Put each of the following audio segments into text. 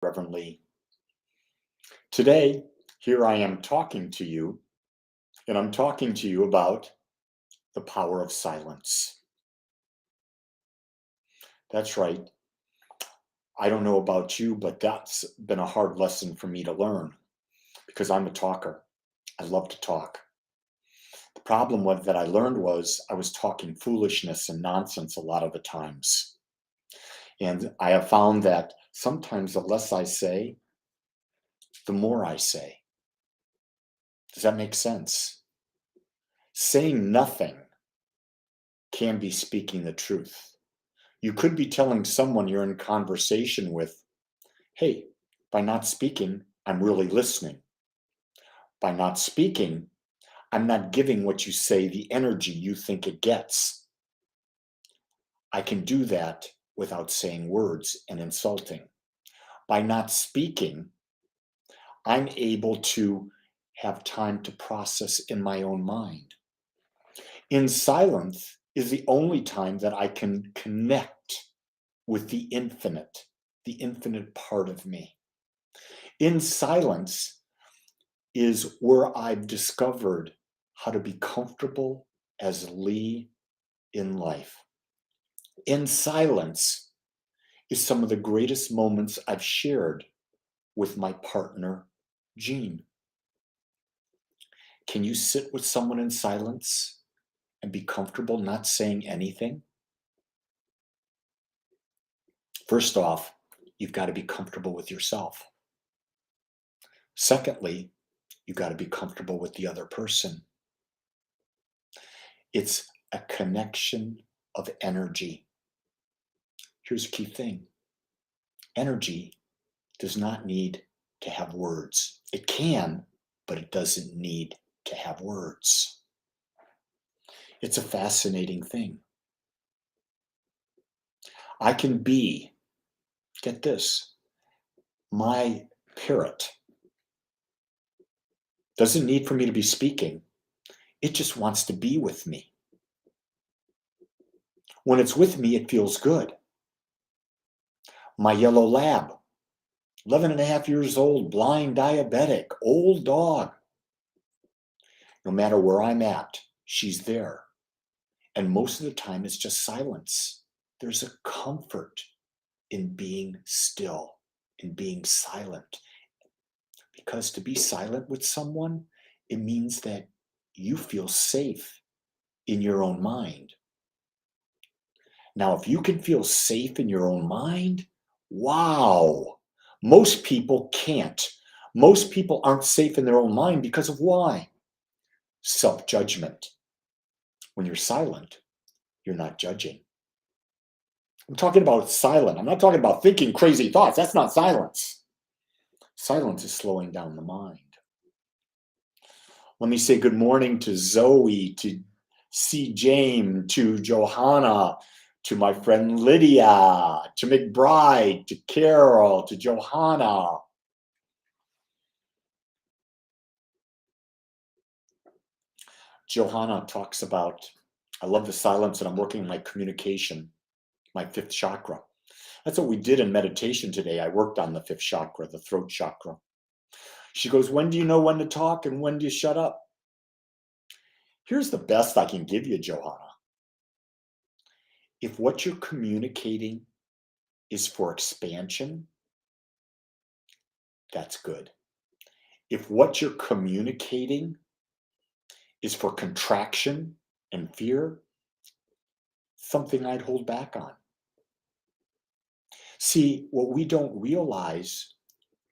Reverently. Today, here I am talking to you, and I'm talking to you about the power of silence. That's right. I don't know about you, but that's been a hard lesson for me to learn because I'm a talker. I love to talk. The problem that I learned was I was talking foolishness and nonsense a lot of the times. And I have found that sometimes the less I say, the more I say. Does that make sense? Saying nothing can be speaking the truth. You could be telling someone you're in conversation with, hey, by not speaking, I'm really listening. By not speaking, I'm not giving what you say the energy you think it gets. I can do that without saying words and insulting. By not speaking, I'm able to have time to process in my own mind. In silence is the only time that I can connect with the infinite part of me. In silence is where I've discovered how to be comfortable as Lee in life. In silence is some of the greatest moments I've shared with my partner, Jean. Can you sit with someone in silence and be comfortable not saying anything? First off, you've got to be comfortable with yourself. Secondly, you've got to be comfortable with the other person. It's a connection of energy. Here's a key thing. Energy does not need to have words. It can, but it doesn't need to have words. It's a fascinating thing. I can be, get this, my parrot doesn't need for me to be speaking. It just wants to be with me. When it's with me, it feels good. My yellow lab, 11 and a half years old, blind, diabetic, old dog. No matter where I'm at, she's there. And most of the time, it's just silence. There's a comfort in being still, in being silent. Because to be silent with someone, it means that you feel safe in your own mind. Now, if you can feel safe in your own mind, wow, most people can't. Most people aren't safe in their own mind because of why? Self-judgment. When you're silent, you're not judging. I'm talking about silent. I'm not talking about thinking crazy thoughts. That's not silence. Silence is slowing down the mind. Let me say good morning to Zoe, to C. James, to Johanna, to my friend Lydia, to McBride, to Carol, to Johanna. Johanna talks about, I love the silence and I'm working on my communication, my fifth chakra. That's what we did in meditation today. I worked on the fifth chakra, the throat chakra. She goes, when do you know when to talk and when do you shut up? Here's the best I can give you, Johanna. If what you're communicating is for expansion, that's good. If what you're communicating is for contraction and fear, something I'd hold back on. See, what we don't realize,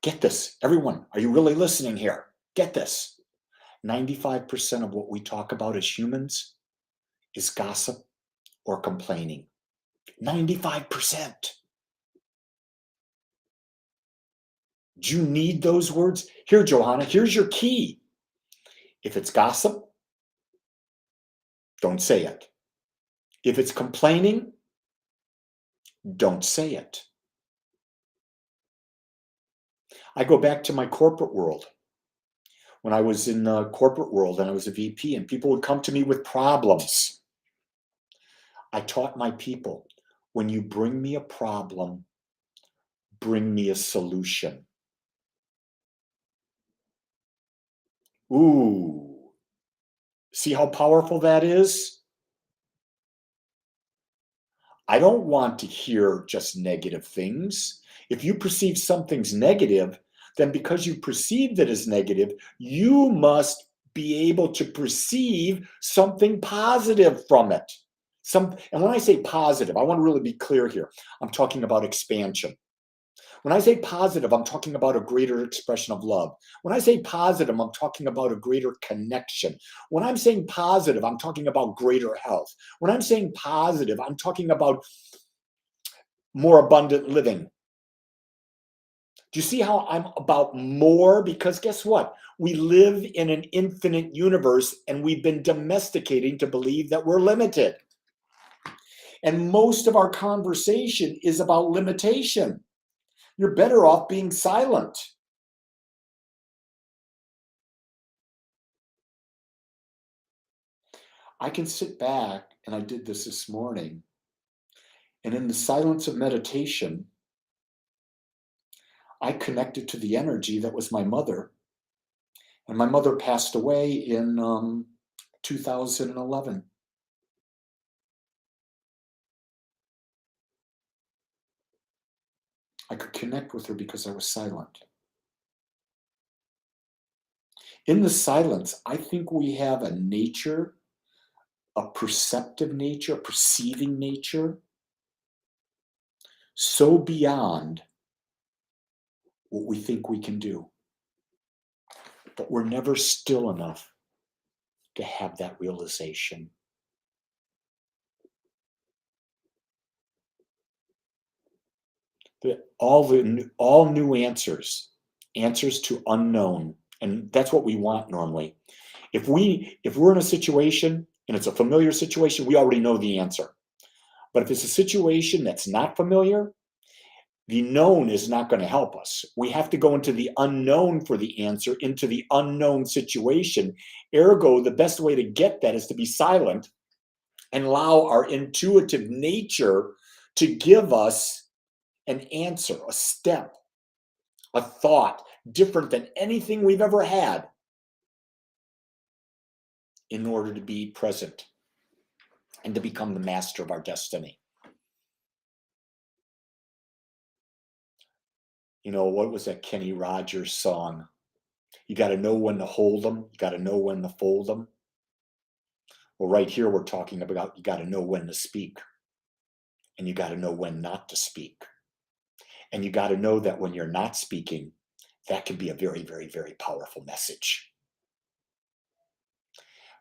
get this, everyone, are you really listening here? Get this. 95% of what we talk about as humans is gossip or complaining. 95%. Do you need those words? Here, Johanna, here's your key. If it's gossip, don't say it. If it's complaining, don't say it. I go back to my corporate world. When I was in the corporate world and I was a VP and people would come to me with problems, I taught my people, when you bring me a problem, bring me a solution. Ooh, see how powerful that is? I don't want to hear just negative things. If you perceive something's negative, then because you perceived it as negative, you must be able to perceive something positive from it. And when I say positive, I want to really be clear here. I'm talking about expansion. When I say positive, I'm talking about a greater expression of love. When I say positive, I'm talking about a greater connection. When I'm saying positive, I'm talking about greater health. When I'm saying positive, I'm talking about more abundant living. Do you see how I'm about more? Because guess what? We live in an infinite universe and we've been domesticating to believe that we're limited. And most of our conversation is about limitation. You're better off being silent. I can sit back, and I did this morning, and in the silence of meditation, I connected to the energy that was my mother. And my mother passed away in 2011. I could connect with her because I was silent. In the silence, I think we have a nature, a perceptive nature, a perceiving nature, so beyond what we think we can do. But we're never still enough to have that realization. All new answers to unknown, and that's what we want normally. If we're in a situation and it's a familiar situation, we already know the answer. But if it's a situation that's not familiar, the known is not going to help us. We have to go into the unknown for the answer, into the unknown situation. Ergo, the best way to get that is to be silent and allow our intuitive nature to give us an answer, a step, a thought different than anything we've ever had in order to be present and to become the master of our destiny. You know, what was that Kenny Rogers song? You got to know when to hold them. You got to know when to fold them. Well, right here, we're talking about you got to know when to speak. And you got to know when not to speak. And you got to know that when you're not speaking, that can be a very, very, very powerful message.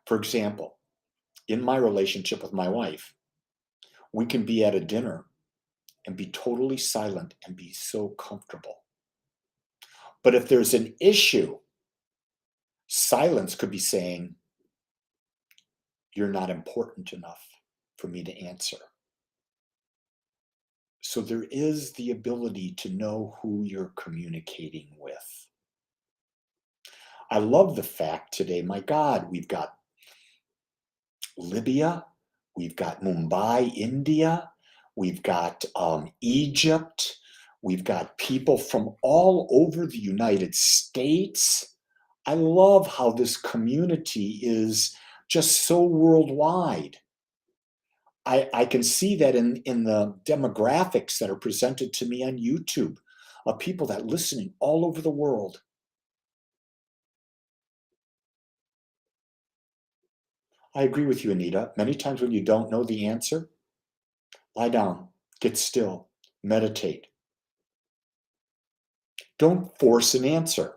For example, in my relationship with my wife, we can be at a dinner and be totally silent and be so comfortable. But if there's an issue, silence could be saying, you're not important enough for me to answer. So there is the ability to know who you're communicating with. I love the fact today, my God, we've got Libya, we've got Mumbai, India, we've got Egypt, we've got people from all over the United States. I love how this community is just so worldwide. I can see that in the demographics that are presented to me on YouTube of people that are listening all over the world. I agree with you, Anita. Many times when you don't know the answer, lie down, get still, meditate. Don't force an answer.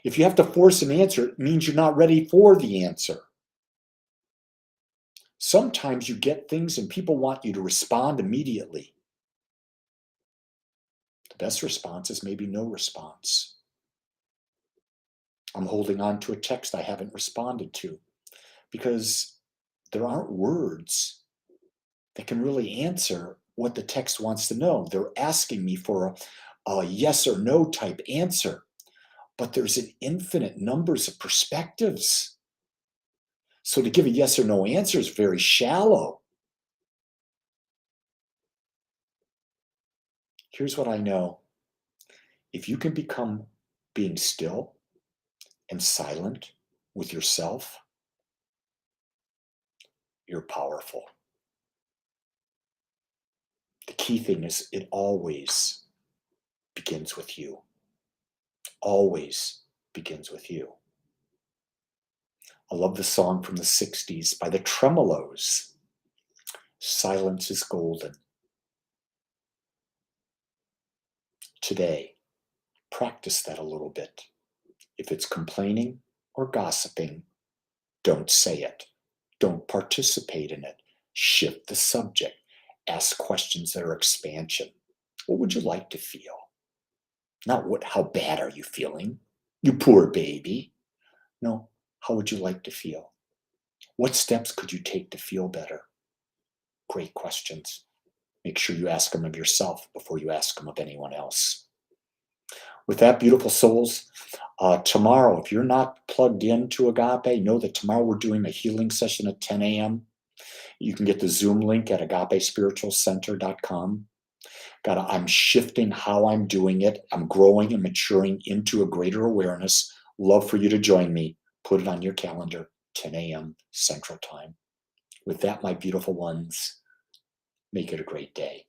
If you have to force an answer, it means you're not ready for the answer. Sometimes you get things and people want you to respond immediately. The best response is maybe no response. I'm holding on to a text I haven't responded to because there aren't words that can really answer what the text wants to know. They're asking me for a yes or no type answer, but there's an infinite numbers of perspectives. So to give a yes or no answer is very shallow. Here's what I know. If you can become being still and silent with yourself, you're powerful. The key thing is it always begins with you. Always begins with you. I love the song from the 60s by the Tremolos. Silence is golden. Today, practice that a little bit. If it's complaining or gossiping, don't say it. Don't participate in it. Shift the subject. Ask questions that are expansion. What would you like to feel? Not how bad are you feeling? You poor baby. No, how would you like to feel? What steps could you take to feel better? Great questions. Make sure you ask them of yourself before you ask them of anyone else. With that, beautiful souls, tomorrow, if you're not plugged into Agape, know that tomorrow we're doing a healing session at 10 a.m. You can get the Zoom link at agapespiritualcenter.com. I'm shifting how I'm doing it. I'm growing and maturing into a greater awareness. Love for you to join me. Put it on your calendar, 10 a.m. Central Time. With that, my beautiful ones, make it a great day.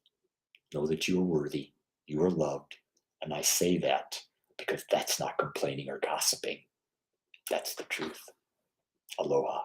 Know that you are worthy, you are loved, and I say that because that's not complaining or gossiping. That's the truth. Aloha.